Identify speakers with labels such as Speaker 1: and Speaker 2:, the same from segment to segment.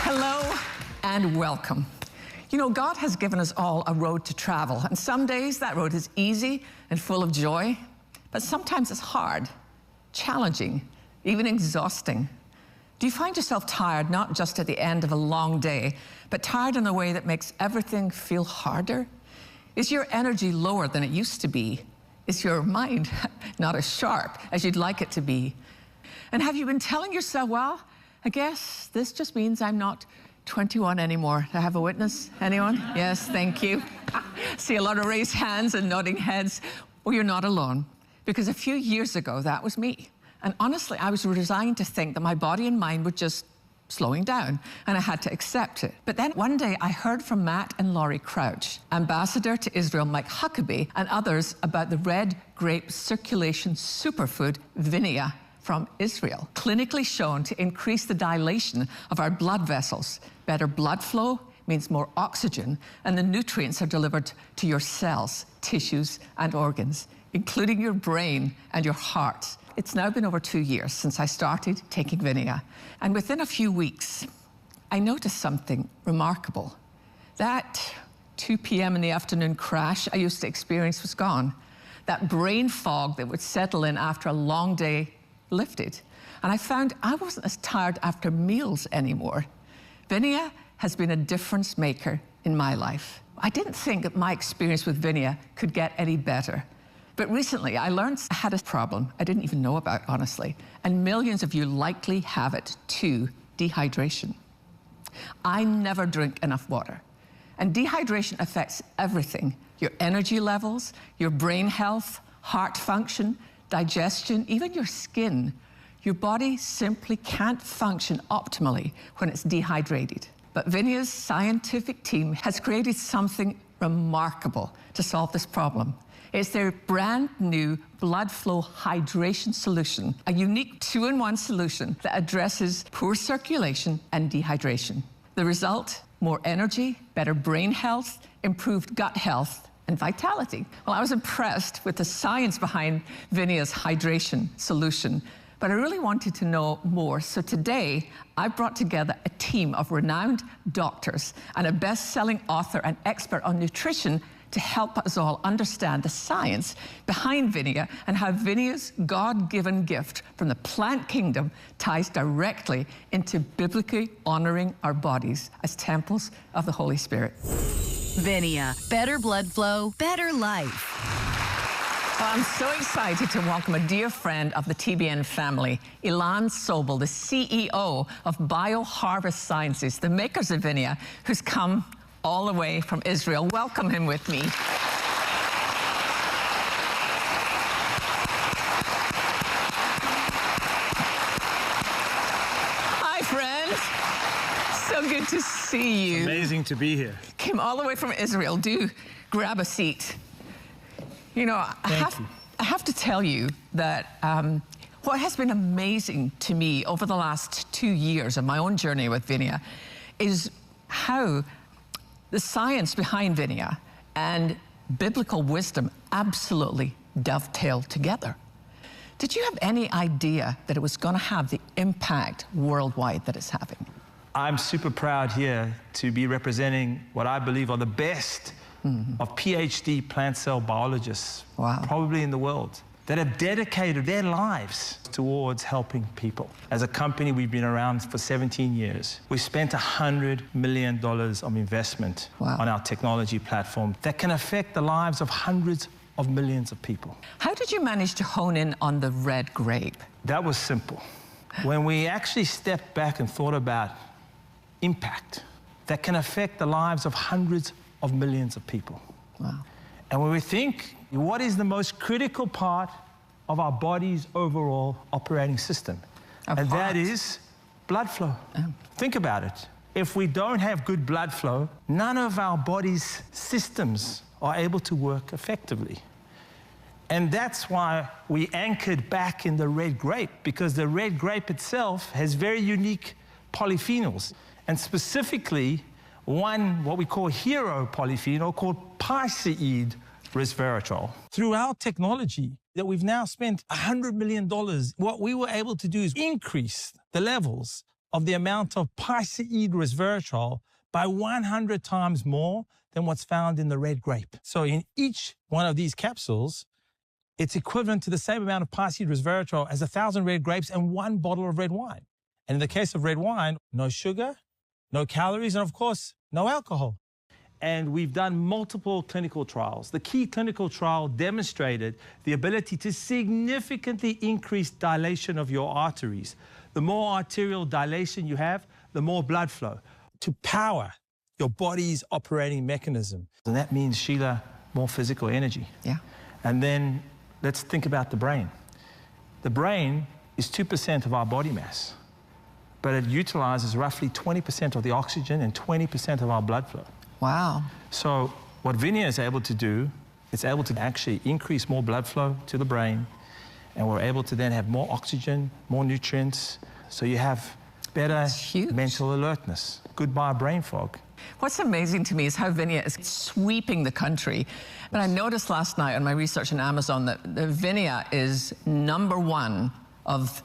Speaker 1: Hello and welcome. You know, God has given us all a road to travel, and some days that road is easy and full of joy, but sometimes it's hard, challenging, even exhausting. Do you find yourself tired, not just at the end of a long day, but tired in a way that makes everything feel harder? Is your energy lower than it used to be? Is your mind not as sharp as you'd like it to be? And have you been telling yourself, well, I guess this just means I'm not 21 anymore. Do I have a witness? Anyone? Yes, thank you. See a lot of raised hands and nodding heads. Well, you're not alone, because a few years ago, that was me. And honestly, I was resigned to think that my body and mind were just slowing down, and I had to accept it. But then one day I heard from Matt and Laurie Crouch, ambassador to Israel Mike Huckabee, and others about the red grape circulation superfood Vinia from Israel, clinically shown to increase the dilation of our blood vessels. Better blood flow means more oxygen, and the nutrients are delivered to your cells, tissues, and organs, including your brain and your heart. It's now been over 2 years since I started taking Vinia, and within a few weeks, I noticed something remarkable. That 2 p.m. in the afternoon crash I used to experience was gone. That brain fog that would settle in after a long day lifted, and I found I wasn't as tired after meals anymore. Vinia has been a difference maker in my life. I didn't think that my experience with Vinia could get any better. But recently, I learned I had a problem I didn't even know about, honestly, and millions of you likely have it too: dehydration. I never drink enough water, and dehydration affects everything: your energy levels, your brain health, heart function, digestion, even your skin. Your body simply can't function optimally when it's dehydrated. But Vinia's scientific team has created something remarkable to solve this problem. It's their brand new blood flow hydration solution, a unique 2-in-1 solution that addresses poor circulation and dehydration. The result: more energy, better brain health, improved gut health, and vitality. Well, I was impressed with the science behind Vinia's hydration solution, but I really wanted to know more. So today, I brought together a team of renowned doctors and a best-selling author and expert on nutrition to help us all understand the science behind Vinia and how Vinia's God-given gift from the plant kingdom ties directly into biblically honoring our bodies as temples of the Holy Spirit.
Speaker 2: Vinia, better blood flow, better life.
Speaker 1: Well, I'm so excited to welcome a dear friend of the TBN family, Ilan Sobel, the CEO of BioHarvest Sciences, the makers of Vinia, who's come all the way from Israel. Welcome him with me. Hi, friend. So good to see you.
Speaker 3: It's amazing to be here.
Speaker 1: Came all the way from Israel. Do grab a seat. You know, I have to tell you that what has been amazing to me over the last 2 years of my own journey with Vinia is how the science behind Vinia and biblical wisdom absolutely dovetail together. Did you have any idea that it was going to have the impact worldwide that it's having?
Speaker 3: I'm super proud here to be representing what I believe are the best of PhD plant cell biologists, probably in the world, that have dedicated their lives towards helping people. As a company, we've been around for 17 years. We spent $100 million of investment on our technology platform that can affect the lives of hundreds of millions of people.
Speaker 1: How did you manage to hone in on the red grape?
Speaker 3: That was simple. When we actually stepped back and thought about impact that can affect the lives of hundreds of millions of people. And when we think, what is the most critical part of our body's overall operating system? And that is blood flow. Think about it. If we don't have good blood flow, none of our body's systems are able to work effectively. And that's why we anchored back in the red grape, because the red grape itself has very unique polyphenols, and specifically one, what we call hero polyphenol, called piceid resveratrol. Through our technology that we've now spent $100 million, what we were able to do is increase the levels of the amount of piceid resveratrol by 100 times more than what's found in the red grape. So in each one of these capsules, it's equivalent to the same amount of piceid resveratrol as 1,000 red grapes and 1 bottle of red wine. And in the case of red wine, no sugar, no calories, and of course, no alcohol. And we've done multiple clinical trials. The key clinical trial demonstrated the ability to significantly increase dilation of your arteries. The more arterial dilation you have, the more blood flow to power your body's operating mechanism. And that means, Sheila, more physical energy.
Speaker 1: Yeah.
Speaker 3: And then let's think about the brain. The brain is 2% of our body mass, but it utilizes roughly 20% of the oxygen and 20% of our blood flow.
Speaker 1: Wow.
Speaker 3: So what Vinia is able to do, it's able to actually increase more blood flow to the brain, and we're able to then have more oxygen, more nutrients, so you have better mental alertness. Goodbye brain fog.
Speaker 1: What's amazing to me is how Vinia is sweeping the country. But I noticed last night on my research on Amazon that the Vinia is #1 of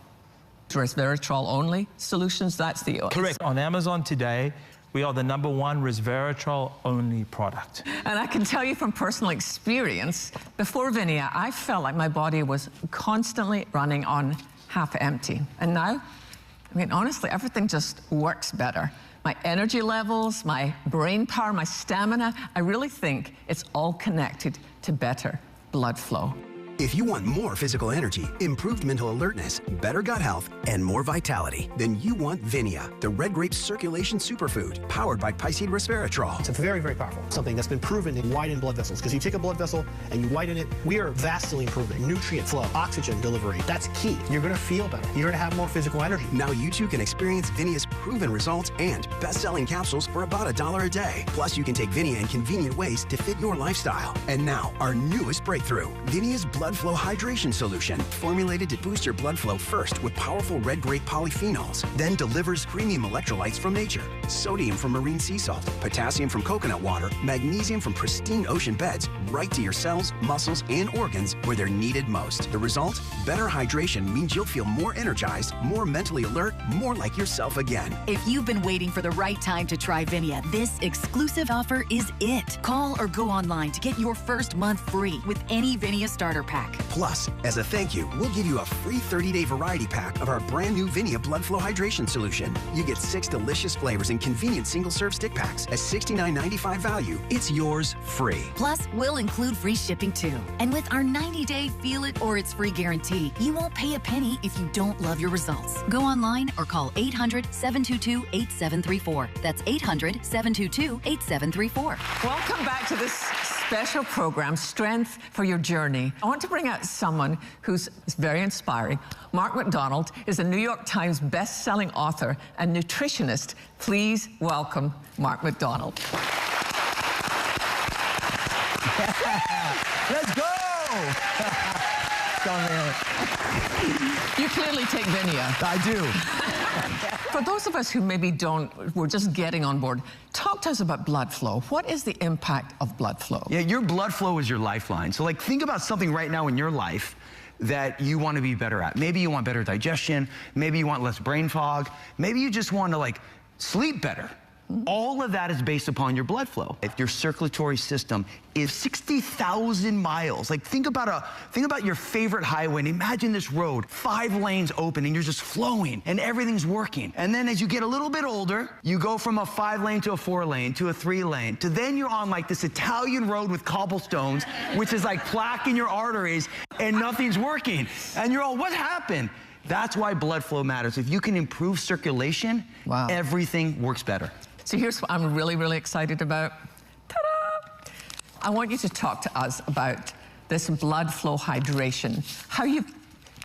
Speaker 1: resveratrol-only solutions. That's the...
Speaker 3: Correct. On Amazon today, we are the #1 resveratrol-only product.
Speaker 1: And I can tell you from personal experience, before Vinia, I felt like my body was constantly running on half empty. And now, I mean, honestly, everything just works better. My energy levels, my brain power, my stamina, I really think it's all connected to better blood flow.
Speaker 4: If you want more physical energy, improved mental alertness, better gut health, and more vitality, then you want Vinia, the red grape circulation superfood powered by piceid resveratrol.
Speaker 5: It's very, very powerful. Something that's been proven to widen blood vessels. Because you take a blood vessel and you widen it, we are vastly improving nutrient flow, oxygen delivery. That's key. You're going to feel better. You're going to have more physical energy.
Speaker 4: Now you too can experience Vinia's proven results and best-selling capsules for about $1 a day. Plus, you can take Vinia in convenient ways to fit your lifestyle. And now, our newest breakthrough, Vinia's blood flow hydration solution, formulated to boost your blood flow first with powerful red grape polyphenols, then delivers premium electrolytes from nature, sodium from marine sea salt, potassium from coconut water, magnesium from pristine ocean beds, right to your cells, muscles, and organs where they're needed most. The result? Better hydration means you'll feel more energized, more mentally alert, more like yourself again.
Speaker 2: If you've been waiting for the right time to try Vinia, this exclusive offer is it. Call or go online to get your first month free with any Vinia starter pack.
Speaker 4: Plus, as a thank you, we'll give you a free 30-day variety pack of our brand new Vinia Blood Flow Hydration Solution. You get 6 delicious flavors in convenient single-serve stick packs at $69.95 value. It's yours free.
Speaker 2: Plus, we'll include free shipping too. And with our 90-day feel it or it's free guarantee, you won't pay a penny if you don't love your results. Go online or call 800-722-8734. That's 800-722-8734.
Speaker 1: Welcome back to this special program, Strength for Your Journey. I want to bring out someone who's very inspiring. Mark McDonald is a New York Times best-selling author and nutritionist. Please welcome Mark McDonald.
Speaker 3: Let's go!
Speaker 1: You clearly take Vinia.
Speaker 3: I do.
Speaker 1: For those of us who maybe we're just getting on board, talk to us about blood flow. What is the impact of blood flow?
Speaker 6: Yeah, your blood flow is your lifeline. So like think about something right now in your life that you want to be better at. Maybe you want better digestion, maybe you want less brain fog, maybe you just want to like sleep better. All of that is based upon your blood flow. If your circulatory system is 60,000 miles, like think about your favorite highway and imagine this road, 5 lanes open and you're just flowing and everything's working. And then as you get a little bit older, you go from a 5-lane to a 4-lane to a 3-lane to then you're on like this Italian road with cobblestones, which is like plaque in your arteries and nothing's working. And you're all, what happened? That's why blood flow matters. If you can improve circulation, everything works better.
Speaker 1: So here's what I'm really, really excited about. Ta-da! I want you to talk to us about this blood flow hydration, how you've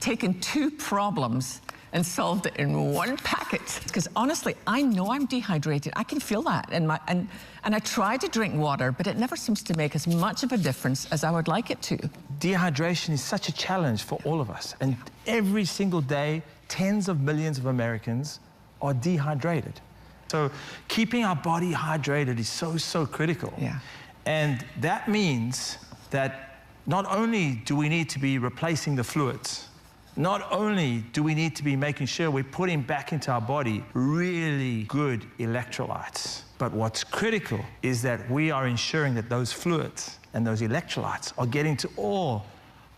Speaker 1: taken 2 problems and solved it in 1 packet. Because honestly, I know I'm dehydrated. I can feel that. And I try to drink water, but it never seems to make as much of a difference as I would like it to.
Speaker 3: Dehydration is such a challenge for all of us. And every single day, tens of millions of Americans are dehydrated. So keeping our body hydrated is so critical.
Speaker 1: Yeah.
Speaker 3: And that means that not only do we need to be replacing the fluids, not only do we need to be making sure we're putting back into our body really good electrolytes, but what's critical is that we are ensuring that those fluids and those electrolytes are getting to all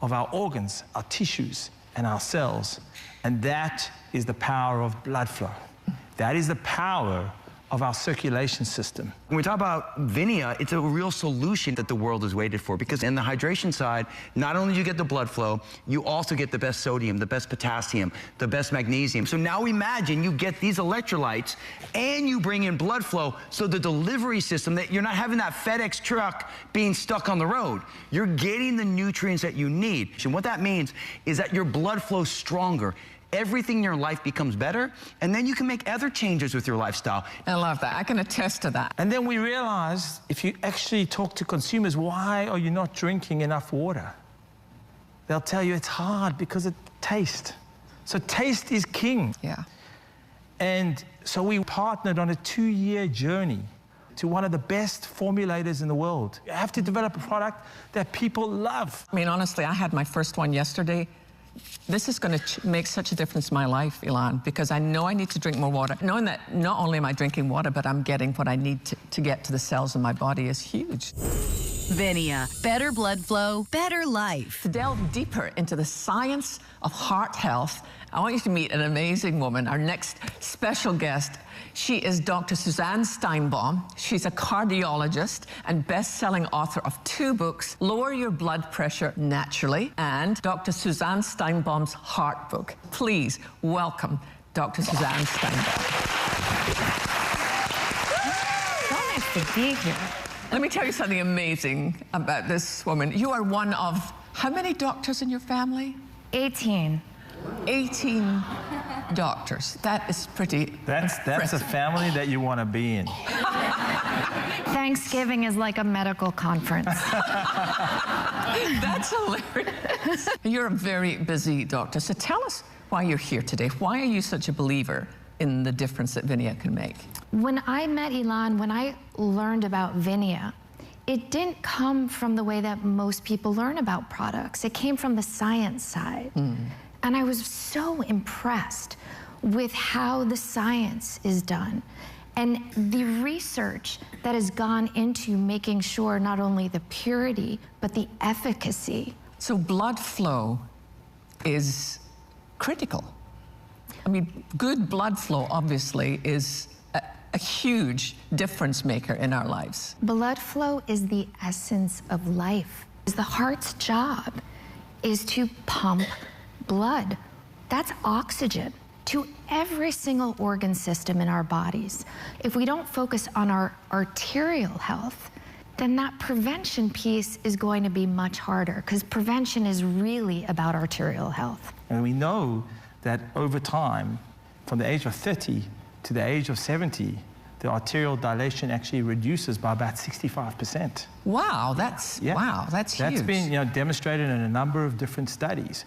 Speaker 3: of our organs, our tissues, and our cells. And that is the power of blood flow. That is the power of our circulation system.
Speaker 6: When we talk about Vinia, it's a real solution that the world has waited for, because in the hydration side, not only do you get the blood flow, you also get the best sodium, the best potassium, the best magnesium. So now imagine you get these electrolytes and you bring in blood flow, so the delivery system, that you're not having that FedEx truck being stuck on the road. You're getting the nutrients that you need. And what that means is that your blood flows stronger. Everything in your life becomes better, and then you can make other changes with your lifestyle.
Speaker 1: I love that. I can attest to that.
Speaker 3: And then we realized, if you actually talk to consumers, why are you not drinking enough water? They'll tell you it's hard because of taste. So taste is king.
Speaker 1: Yeah.
Speaker 3: And so we partnered on a 2-year journey to one of the best formulators in the world. You have to develop a product that people love.
Speaker 1: I mean, honestly, I had my first one yesterday. This is going to make such a difference in my life, Ilan, because I know I need to drink more water. Knowing that not only am I drinking water, but I'm getting what I need to get to the cells in my body is huge.
Speaker 2: Vinia, better blood flow, better life.
Speaker 1: To delve deeper into the science of heart health, I want you to meet an amazing woman, our next special guest. She is Dr. Suzanne Steinbaum. She's a cardiologist and best-selling author of 2 books, Lower Your Blood Pressure Naturally and Dr. Suzanne Steinbaum's Heart Book. Please welcome Dr. Suzanne Steinbaum.
Speaker 7: So nice to be here.
Speaker 1: Let me tell you something amazing about this woman. You are one of how many doctors in your family?
Speaker 7: 18.
Speaker 1: 18 doctors. That is pretty
Speaker 3: That's a family that you want to be in.
Speaker 7: Thanksgiving is like a medical conference.
Speaker 1: That's hilarious. You're a very busy doctor. So tell us why you're here today. Why are you such a believer in the difference that Vinia can make?
Speaker 7: When I met Ilan, when I learned about Vinia, it didn't come from the way that most people learn about products. It came from the science side. And I was so impressed with how the science is done and the research that has gone into making sure not only the purity, but the efficacy.
Speaker 1: So blood flow is critical. I mean, good blood flow obviously is a huge difference maker in our lives.
Speaker 7: Blood flow is the essence of life. The heart's job is to pump blood. That's oxygen to every single organ system in our bodies. If we don't focus on our arterial health, then that prevention piece is going to be much harder, because prevention is really about arterial health.
Speaker 3: And we know that over time, from the age of 30 to the age of 70, the arterial dilation actually reduces by about 65%.
Speaker 1: Wow, that's huge.
Speaker 3: That's been demonstrated in a number of different studies.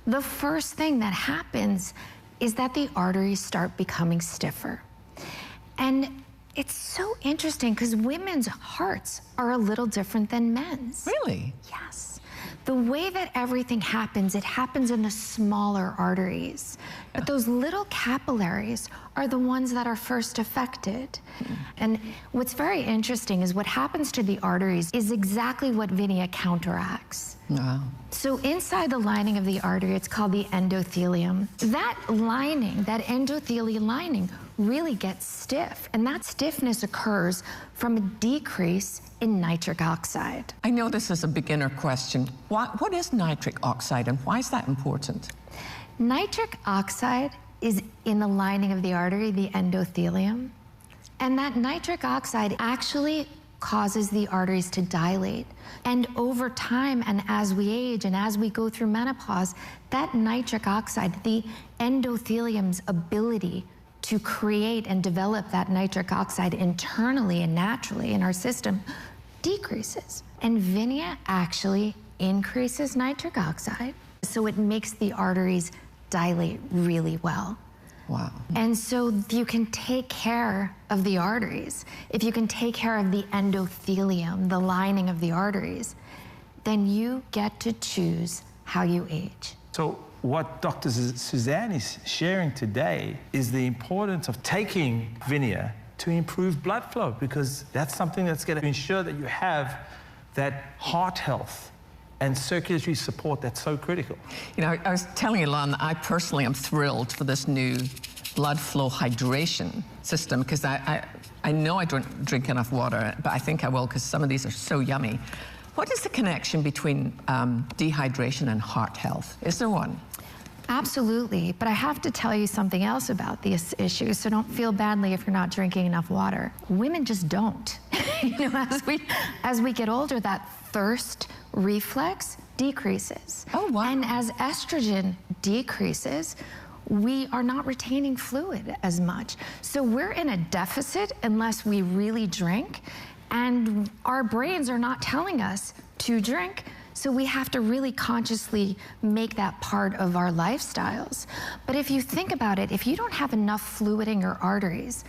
Speaker 7: The first thing that happens is that the arteries start becoming stiffer. And it's so interesting because women's hearts are a little different than men's.
Speaker 1: Really?
Speaker 7: Yes. The way that everything happens, it happens in the smaller arteries. But those little capillaries are the ones that are first affected. And what's very interesting is what happens to the arteries is exactly what Vinia counteracts.
Speaker 1: Wow.
Speaker 7: So inside the lining of the artery, it's called the endothelium. That lining, that endothelial lining, really gets stiff. And that stiffness occurs from a decrease in nitric oxide.
Speaker 1: I know this is a beginner question. What is nitric oxide and why is that important?
Speaker 7: Nitric oxide is in the lining of the artery, the endothelium. And that nitric oxide actually causes the arteries to dilate. And over time, and as we age and as we go through menopause, that nitric oxide, the endothelium's ability to create and develop that nitric oxide internally and naturally in our system decreases. And Vinia actually increases nitric oxide, so it makes the arteries dilate really well.
Speaker 1: Wow.
Speaker 7: And so if you can take care of the arteries, if you can take care of the endothelium, the lining of the arteries, then you get to choose how you age.
Speaker 3: So what Dr. Suzanne is sharing today is the importance of taking Vinia to improve blood flow, because that's something that's going to ensure that you have that heart health and circulatory support that's so critical.
Speaker 1: You know, I was telling Ilan that I personally am thrilled for this new blood flow hydration system, because I know I don't drink enough water, but I think I will, because some of these are so yummy. What is the connection between dehydration and heart health? Is there one?
Speaker 7: Absolutely, but I have to tell you something else about this issue, so don't feel badly if you're not drinking enough water. Women just don't. You know, as we get older, that thirst reflex decreases.
Speaker 1: Oh, wow.
Speaker 7: And as estrogen decreases, we are not retaining fluid as much. So we're in a deficit unless we really drink, and our brains are not telling us to drink. So we have to really consciously make that part of our lifestyles. But if you think about it, if you don't have enough fluid in your arteries,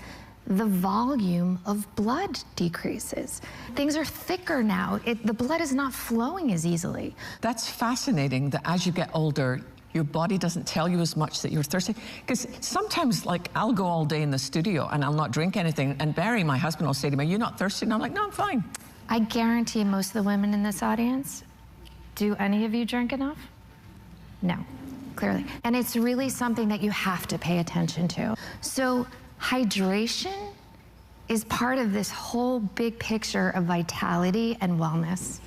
Speaker 7: the volume of blood decreases. Things are thicker now. The blood is not flowing as easily.
Speaker 1: That's fascinating that as you get older, your body doesn't tell you as much that you're thirsty. Because sometimes, like, I'll go all day in the studio and I'll not drink anything, and Barry, my husband, will say to me, "You're not thirsty?" And I'm like, "No, I'm fine."
Speaker 7: I guarantee most of the women in this audience, do any of you drink enough? No, clearly. And it's really something that you have to pay attention to. So hydration is part of this whole big picture of vitality and wellness.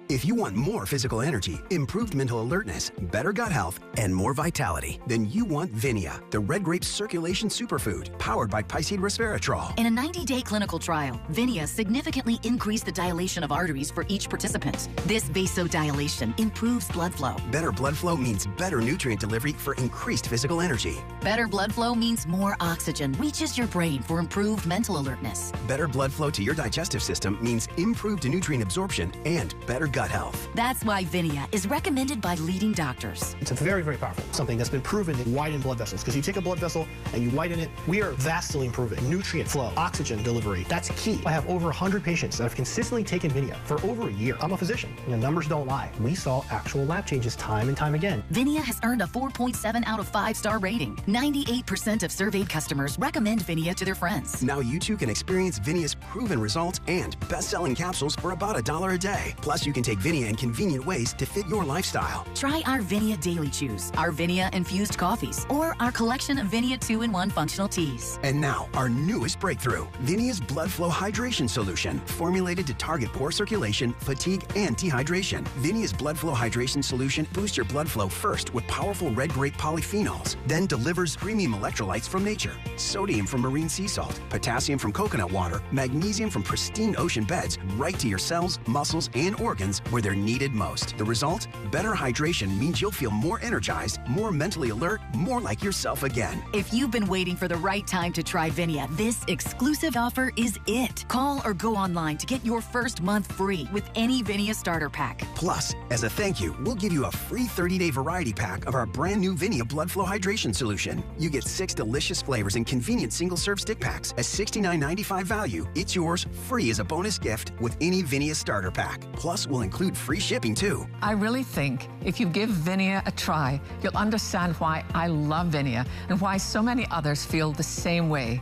Speaker 4: If you want more physical energy, improved mental alertness, better gut health, and more vitality, then you want Vinia, the red grape circulation superfood powered by Piceid resveratrol.
Speaker 2: In a 90-day clinical trial, Vinia significantly increased the dilation of arteries for each participant. This vasodilation improves blood flow.
Speaker 4: Better blood flow means better nutrient delivery for increased physical energy.
Speaker 2: Better blood flow means more oxygen reaches your brain for improved mental alertness.
Speaker 4: Better blood flow to your digestive system means improved nutrient absorption and better gut health.
Speaker 2: That's why Vinia is recommended by leading doctors.
Speaker 5: It's very, very powerful. Something that's been proven to widen blood vessels. Because you take a blood vessel and you widen it, we are vastly improving nutrient flow, oxygen delivery. That's key. I have over 100 patients that have consistently taken Vinia for over a year. I'm a physician, and the numbers don't lie. We saw actual lab changes time and time again.
Speaker 2: Vinia has earned a 4.7 out of 5-star rating. 98% of surveyed customers recommend Vinia to their friends.
Speaker 4: Now you too can experience Vinia's proven results and best-selling capsules for about $1 a day. Plus, you can take Vinia in convenient ways to fit your lifestyle.
Speaker 2: Try our Vinia Daily Chews, our Vinia infused coffees, or our collection of Vinia 2-in-1 functional teas.
Speaker 4: And now, our newest breakthrough, Vinia's Blood Flow Hydration Solution, formulated to target poor circulation, fatigue, and dehydration. Vinia's Blood Flow Hydration Solution boosts your blood flow first with powerful red grape polyphenols, then delivers premium electrolytes from nature, sodium from marine sea salt, potassium from coconut water, magnesium from pristine ocean beds, right to your cells, muscles, and organs where they're needed most. The result? Better hydration means you'll feel more energized, more mentally alert, more like yourself again.
Speaker 2: If you've been waiting for the right time to try Vinia, this exclusive offer is it. Call or go online to get your first month free with any Vinia starter pack.
Speaker 4: Plus, as a thank you, we'll give you a free 30-day variety pack of our brand new Vinia Blood Flow Hydration Solution. You get 6 delicious flavors in convenient single-serve stick packs at $69.95 value. It's yours free as a bonus gift with any Vinia starter pack. Plus, we'll include free shipping too.
Speaker 1: I really think if you give Vinia a try, you'll understand why I love Vinia and why so many others feel the same way.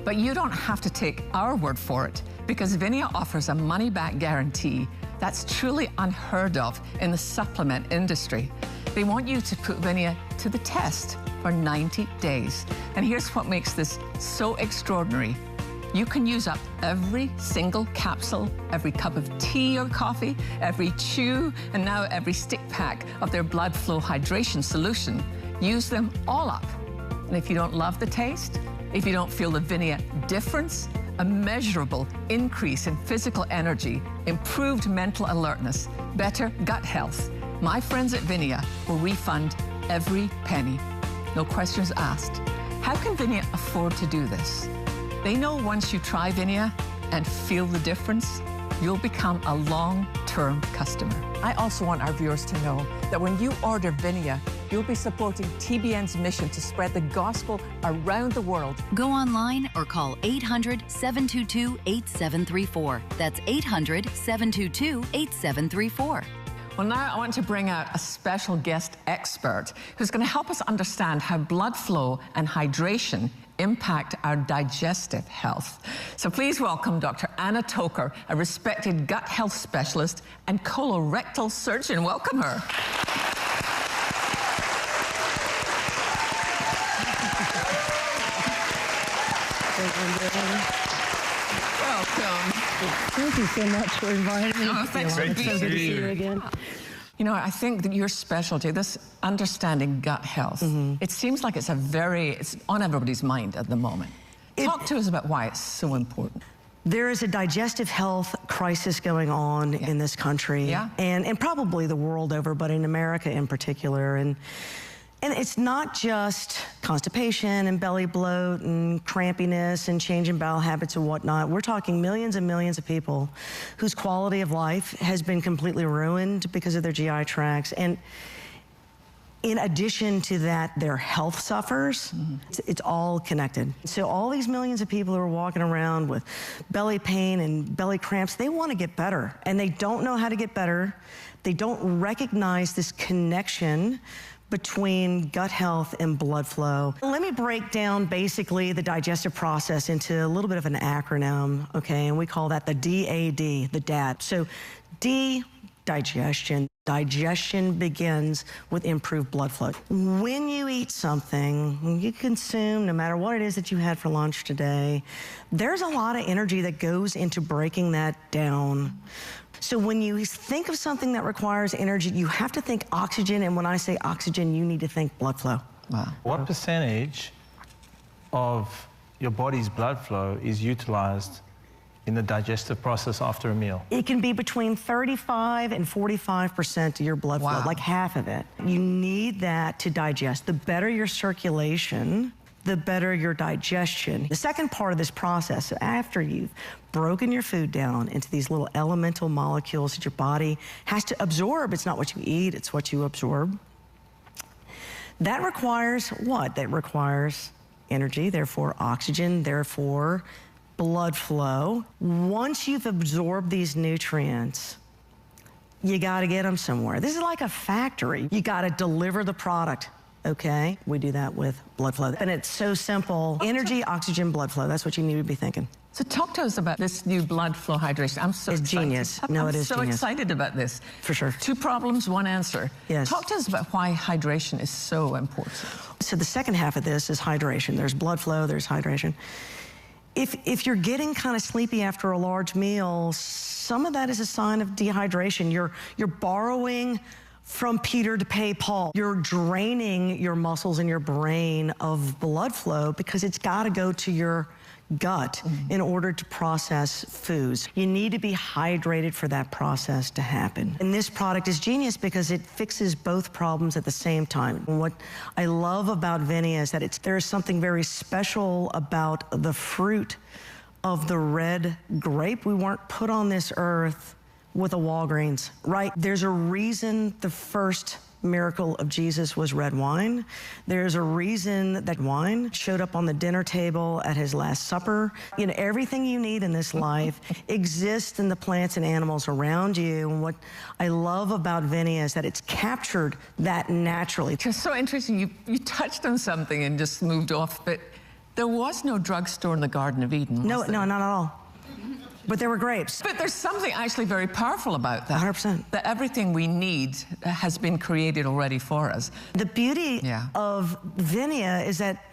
Speaker 1: But you don't have to take our word for it, because Vinia offers a money-back guarantee that's truly unheard of in the supplement industry. They want you to put Vinia to the test for 90 days. And here's what makes this so extraordinary. You can use up every single capsule, every cup of tea or coffee, every chew, and now every stick pack of their blood flow hydration solution. Use them all up. And if you don't love the taste, if you don't feel the Vinia difference, a measurable increase in physical energy, improved mental alertness, better gut health, my friends at Vinia will refund every penny. No questions asked. How can Vinia afford to do this? They know once you try Vinia and feel the difference, you'll become a long-term customer. I also want our viewers to know that when you order Vinia, you'll be supporting TBN's mission to spread the gospel around the world.
Speaker 2: Go online or call 800-722-8734. That's 800-722-8734.
Speaker 1: Well, now I want to bring out a special guest expert who's going to help us understand how blood flow and hydration impact our digestive health. So please welcome Dr. Anna Toker, a respected gut health specialist and colorectal surgeon. Welcome her. Welcome.
Speaker 8: Thank you so much for inviting me.
Speaker 1: Oh, thanks for being
Speaker 8: here.
Speaker 1: here.
Speaker 8: To see you again.
Speaker 1: You know, I think that your specialty, this understanding gut health, it seems like it's on everybody's mind at the moment. Talk to us about why it's so important.
Speaker 8: There is a digestive health crisis going on in this country, and probably the world over, but in America in particular. And it's not just constipation and belly bloat and crampiness and change in bowel habits and whatnot. We're talking millions and millions of people whose quality of life has been completely ruined because of their GI tracts. And in addition to that, their health suffers. It's all connected. So all these millions of people who are walking around with belly pain and belly cramps, they want to get better, and they don't know how to get better. They don't recognize this connection between gut health and blood flow. Let me break down basically the digestive process into a little bit of an acronym, okay? And we call that the DAD, the DAD. So D, digestion. Digestion begins with improved blood flow. When you eat something, you consume, no matter what it is that you had for lunch today, there's a lot of energy that goes into breaking that down. So when you think of something that requires energy, you have to think oxygen, and when I say oxygen, you need to think blood flow.
Speaker 1: Wow.
Speaker 3: What percentage of your body's blood flow is utilized in the digestive process after a meal?
Speaker 8: It can be between 35 and 45% of your blood flow, like half of it. You need that to digest. The better your circulation, the better your digestion. The second part of this process, after you've broken your food down into these little elemental molecules that your body has to absorb, it's not what you eat, it's what you absorb. That requires what? That requires energy, therefore oxygen, therefore blood flow. Once you've absorbed these nutrients, you gotta get them somewhere. This is like a factory. You gotta deliver the product. Okay, we do that with blood flow. And it's so simple. Energy, oxygen, blood flow. That's what you need to be thinking.
Speaker 1: So talk to us about this new blood flow hydration. I'm so
Speaker 8: It's
Speaker 1: excited.
Speaker 8: genius. No, it is
Speaker 1: so
Speaker 8: genius.
Speaker 1: excited about this.
Speaker 8: For sure.
Speaker 1: 2 problems, 1 answer.
Speaker 8: Yes.
Speaker 1: Talk to us about why hydration is so important.
Speaker 8: So the second half of this is hydration. There's blood flow, there's hydration. If you're getting kind of sleepy after a large meal, some of that is a sign of dehydration. You're borrowing from Peter to pay Paul. You're draining your muscles and your brain of blood flow because it's got to go to your gut in order to process foods. You need to be hydrated for that process to happen. And this product is genius because it fixes both problems at the same time. And what I love about Vinia is that there's something very special about the fruit of the red grape. We weren't put on this earth with a Walgreens, right? There's a reason the first miracle of Jesus was red wine. There's a reason that wine showed up on the dinner table at his Last Supper. You know, everything you need in this life exists in the plants and animals around you. And what I love about Vinia is that it's captured that naturally.
Speaker 1: It's so interesting. You touched on something and just moved off, but there was no drugstore in the Garden of Eden.
Speaker 8: No, not at all. But there were grapes.
Speaker 1: But there's something actually very powerful about that.
Speaker 8: 100%.
Speaker 1: That everything we need has been created already for us.
Speaker 8: The beauty of Vinia is that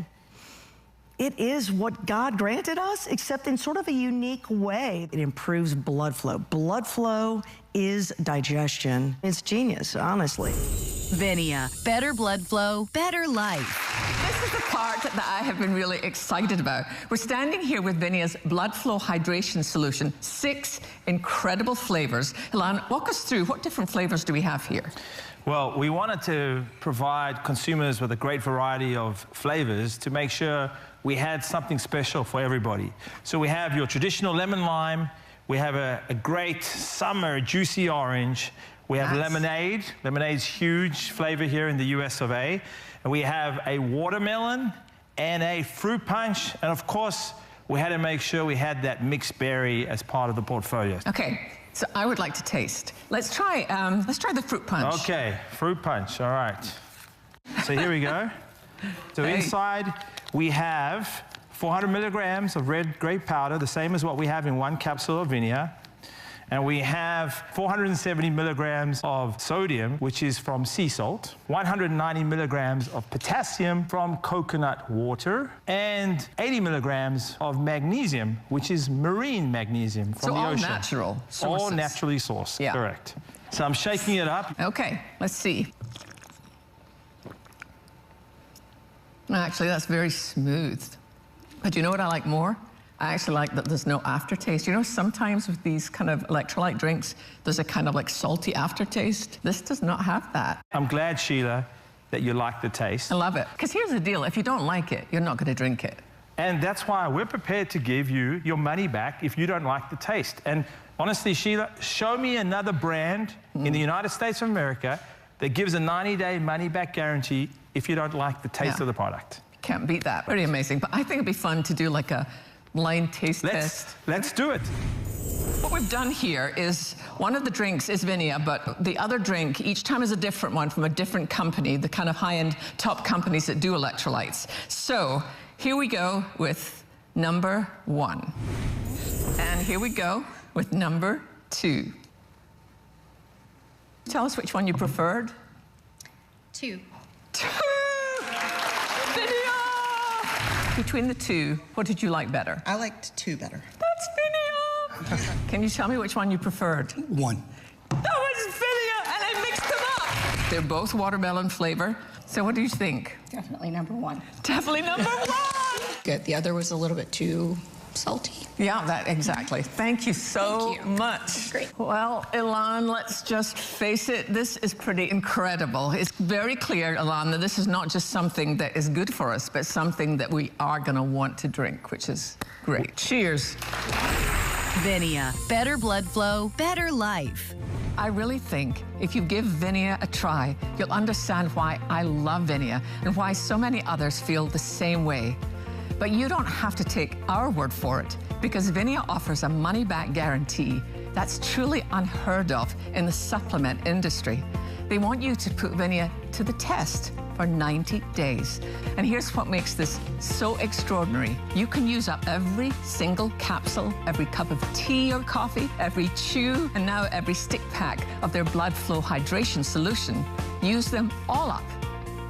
Speaker 8: it is what God granted us, except in sort of a unique way. It improves blood flow. Blood flow is digestion. It's genius, honestly.
Speaker 2: Vinia, better blood flow, better life.
Speaker 1: This is the part that I have been really excited about. We're standing here with Vinia's blood flow hydration solution, 6 incredible flavors. Ilan, walk us through, what different flavors do we have here?
Speaker 3: Well, we wanted to provide consumers with a great variety of flavors to make sure we had something special for everybody. So we have your traditional lemon lime, we have a great summer juicy orange, we have lemonade. Lemonade's huge flavor here in the US of A. And we have a watermelon and a fruit punch. And of course, we had to make sure we had that mixed berry as part of the portfolio.
Speaker 1: Okay, So I would like to taste. Let's try the fruit punch.
Speaker 3: Okay, fruit punch, all right. So here we go. So inside we have 400 milligrams of red grape powder, the same as what we have in 1 capsule of Vinia. And we have 470 milligrams of sodium, which is from sea salt, 190 milligrams of potassium from coconut water, and 80 milligrams of magnesium, which is marine magnesium from the ocean.
Speaker 1: So all natural sources.
Speaker 3: All naturally sourced, correct. So I'm shaking it up.
Speaker 1: Okay, let's see. Actually, that's very smooth. But you know what I like more? I actually like that there's no aftertaste. You know, sometimes with these kind of electrolyte drinks, there's a kind of like salty aftertaste. This does not have that.
Speaker 3: I'm glad, Sheila, that you like the taste.
Speaker 1: I love it. Because here's the deal. If you don't like it, you're not going to drink it.
Speaker 3: And that's why we're prepared to give you your money back if you don't like the taste. And honestly, Sheila, show me another brand in the United States of America that gives a 90-day money-back guarantee if you don't like the taste of the product.
Speaker 1: Can't beat that. Pretty amazing. But I think it'd be fun to do like a blind taste test.
Speaker 3: Let's do it.
Speaker 1: What we've done here is one of the drinks is Vinia, but the other drink each time is a different one from a different company, the kind of high-end top companies that do electrolytes. So here we go with number 1. And here we go with number 2. Tell us which one you preferred.
Speaker 9: 2.
Speaker 1: 2! Vinia! Between the 2, what did you like better?
Speaker 10: I liked 2 better.
Speaker 1: That's Vinia! Can you tell me which one you preferred?
Speaker 10: 1.
Speaker 1: That was Vinia, and I mixed them up. They're both watermelon flavor. So what do you think?
Speaker 9: Definitely number 1.
Speaker 1: Definitely number 1!
Speaker 9: Good. The other was a little bit too salty.
Speaker 1: Yeah, that exactly. Thank you so much.
Speaker 9: Great.
Speaker 1: Well, Ilan, let's just face it. This is pretty incredible. It's very clear, Ilan, that this is not just something that is good for us, but something that we are going to want to drink, which is great. Cheers.
Speaker 2: Vinia. Better blood flow, better life.
Speaker 1: I really think if you give Vinia a try, you'll understand why I love Vinia and why so many others feel the same way. But you don't have to take our word for it, because Vinia offers a money-back guarantee that's truly unheard of in the supplement industry. They want you to put Vinia to the test for 90 days. And here's what makes this so extraordinary. You can use up every single capsule, every cup of tea or coffee, every chew, and now every stick pack of their blood flow hydration solution. Use them all up.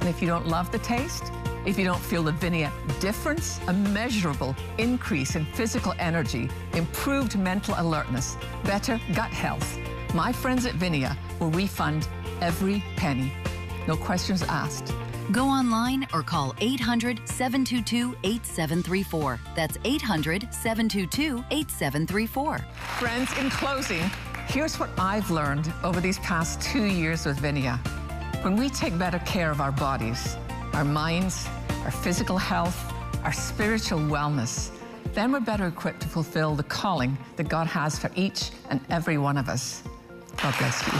Speaker 1: And if you don't love the taste, if you don't feel the Vinia difference, a measurable increase in physical energy, improved mental alertness, better gut health, my friends at Vinia will refund every penny. No questions asked.
Speaker 2: Go online or call 800-722-8734. That's 800-722-8734.
Speaker 1: Friends, in closing, here's what I've learned over these past 2 years with Vinia. When we take better care of our bodies, our minds, our physical health, our spiritual wellness, then we're better equipped to fulfill the calling that God has for each and every one of us. God bless you.